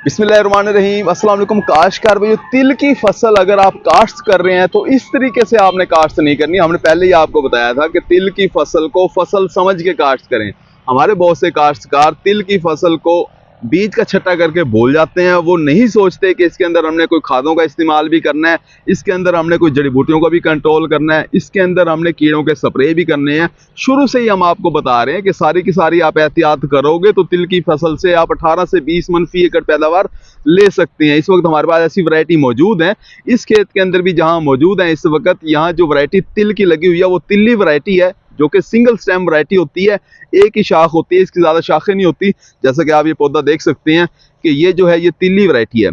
बिस्मिल्लाहिर्रहमानिर्रहीम। अस्सलाम वालेकुम। काश्तकार भाई, तिल की फसल अगर आप काश्त कर रहे हैं तो इस तरीके से आपने काश्त नहीं करनी। हमने पहले ही आपको बताया था कि तिल की फसल को फसल समझ के काश्त करें। हमारे बहुत से काश्तकार तिल की फसल को बीज का छट्टा करके भूल जाते हैं। वो नहीं सोचते कि इसके अंदर हमने कोई खादों का इस्तेमाल भी करना है, इसके अंदर हमने कोई जड़ी बूटियों का भी कंट्रोल करना है, इसके अंदर हमने कीड़ों के स्प्रे भी करने हैं। शुरू से ही हम आपको बता रहे हैं कि सारी की सारी आप एहतियात करोगे तो तिल की फसल से आप 18 से 20 मन फी एकड़ पैदावार ले सकते हैं। इस वक्त हमारे पास ऐसी वैरायटी मौजूद है, इस खेत के अंदर भी जहां मौजूद है इस वक्त, यहाँ जो वैरायटी तिल की लगी हुई है वो तिल्ली वैरायटी है, जो कि सिंगल स्टेम वैरायटी होती है। एक ही शाख होती है, इसकी ज़्यादा शाखें नहीं होती। जैसा कि आप ये पौधा देख सकते हैं कि ये जो है ये तिल्ली वैरायटी है।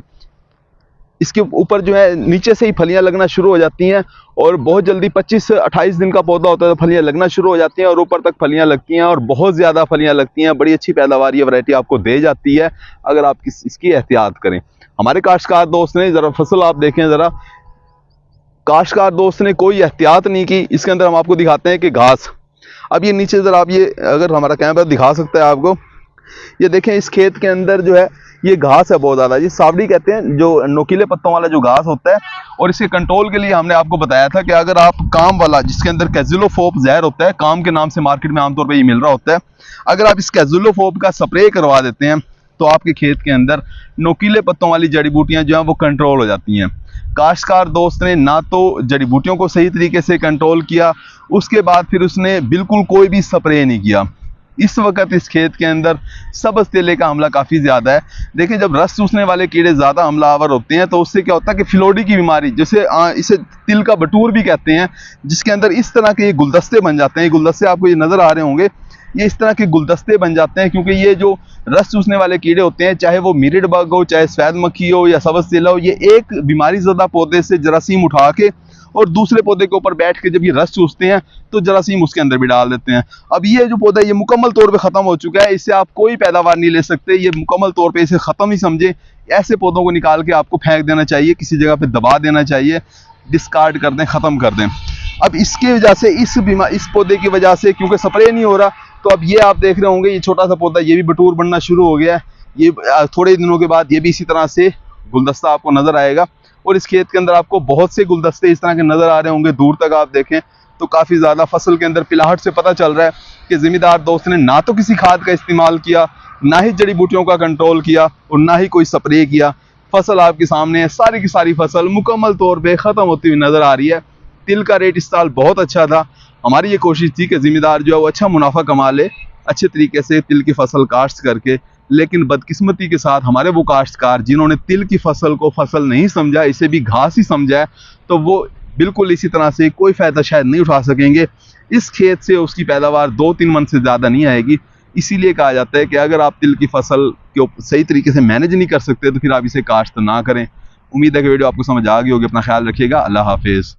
इसके ऊपर जो है नीचे से ही फलियां लगना शुरू हो जाती हैं और बहुत जल्दी 25 से 28 दिन का पौधा होता है तो फलियां लगना शुरू हो जाती हैं और ऊपर तक फलियां लगती हैं और बहुत ज़्यादा फलियां लगती हैं। बड़ी अच्छी पैदावार ये वैरायटी आपको दे जाती है अगर आप इसकी एहतियात करें। हमारे काश्तकार दोस्त ने ज़रा फसल आप देखें, ज़रा काश्तकार दोस्त ने कोई एहतियात नहीं की। इसके अंदर हम आपको दिखाते हैं कि घास, अब ये नीचे ज़रा आप ये अगर हमारा कैमरा दिखा सकता है आपको, ये देखें इस खेत के अंदर जो है ये घास है बहुत ज़्यादा, ये सावड़ी कहते हैं, जो नोकीले पत्तों वाला जो घास होता है। और इसके कंट्रोल के लिए हमने आपको बताया था कि अगर आप काम वाला, जिसके अंदर कैजुलोफोप जहर होता है, काम के नाम से मार्केट में आमतौर पर ये मिल रहा होता है, अगर आप इस कैजुलोफोप का स्प्रे करवा देते हैं तो आपके खेत के अंदर नोकीले पत्तों वाली जड़ी बूटियाँ जो हैं वो कंट्रोल हो जाती हैं। काश्तकार दोस्त ने ना तो जड़ी बूटियों को सही तरीके से कंट्रोल किया, उसके बाद फिर उसने बिल्कुल कोई भी स्प्रे नहीं किया। इस वक्त इस खेत के अंदर सब्ज़ तेले का हमला काफ़ी ज़्यादा है। देखिए, जब रस चूसने वाले कीड़े ज़्यादा हमलावर होते हैं तो उससे क्या होता है कि फिलोडी की बीमारी, जिसे इसे तिल का बटूर भी कहते हैं, जिसके अंदर इस तरह के ये गुलदस्ते बन जाते हैं। ये गुलदस्ते आपको ये नज़र आ रहे होंगे, ये इस तरह के गुलदस्ते बन जाते हैं क्योंकि ये जो रस चूसने वाले कीड़े होते हैं, चाहे वो मिरिड बग हो, चाहे सफेद मक्खी हो या सब्ज़ तेला हो, ये एक बीमारी ज़्यादा पौधे से जरासीम उठा के और दूसरे पौधे के ऊपर बैठ के जब ये रस चूसते हैं तो जरासीम उसके अंदर भी डाल देते हैं। अब ये जो पौधा ये मुकम्मल तौर पे ख़त्म हो चुका है, इससे आप कोई पैदावार नहीं ले सकते। ये मुकम्मल तौर पे इसे ख़त्म ही समझे। ऐसे पौधों को निकाल के आपको फेंक देना चाहिए, किसी जगह पे दबा देना चाहिए, डिस्कार्ड कर दें, ख़त्म कर दें। अब इसकी वजह से इस पौधे की वजह से क्योंकि स्प्रे नहीं हो रहा, तो अब ये आप देख रहे होंगे ये छोटा सा पौधा ये भी बटूर बनना शुरू हो गया है। ये थोड़े दिनों के बाद ये भी इसी तरह से गुलदस्ता आपको नज़र आएगा और इस खेत के अंदर आपको बहुत से गुलदस्ते इस तरह के नज़र आ रहे होंगे। दूर तक आप देखें तो काफ़ी ज़्यादा फसल के अंदर पिलाहट से पता चल रहा है कि ज़िम्मेदार दोस्त ने ना तो किसी खाद का इस्तेमाल किया, ना ही जड़ी बूटियों का कंट्रोल किया और ना ही कोई स्प्रे किया। फसल आपके सामने है, सारी की सारी फसल मुकम्मल तौर पर ख़त्म होती हुई नज़र आ रही है। तिल का रेट इस साल बहुत अच्छा था। हमारी ये कोशिश थी कि ज़िम्मेदार जो है वो अच्छा मुनाफा कमा ले अच्छे तरीके से तिल की फसल काश्त करके, लेकिन बदकिस्मती के साथ हमारे वो काश्तकार जिन्होंने तिल की फसल को फसल नहीं समझा, इसे भी घास ही समझा है, तो वो बिल्कुल इसी तरह से कोई फ़ायदा शायद नहीं उठा सकेंगे। इस खेत से उसकी पैदावार 2-3 मन से ज़्यादा नहीं आएगी। इसीलिए कहा जाता है कि अगर आप तिल की फसल को सही तरीके से मैनेज नहीं कर सकते तो फिर आप इसे काश्त ना करें। उम्मीद है कि वीडियो आपको समझ आ गई होगी। अपना ख्याल रखिएगा। अल्लाह हाफिज़।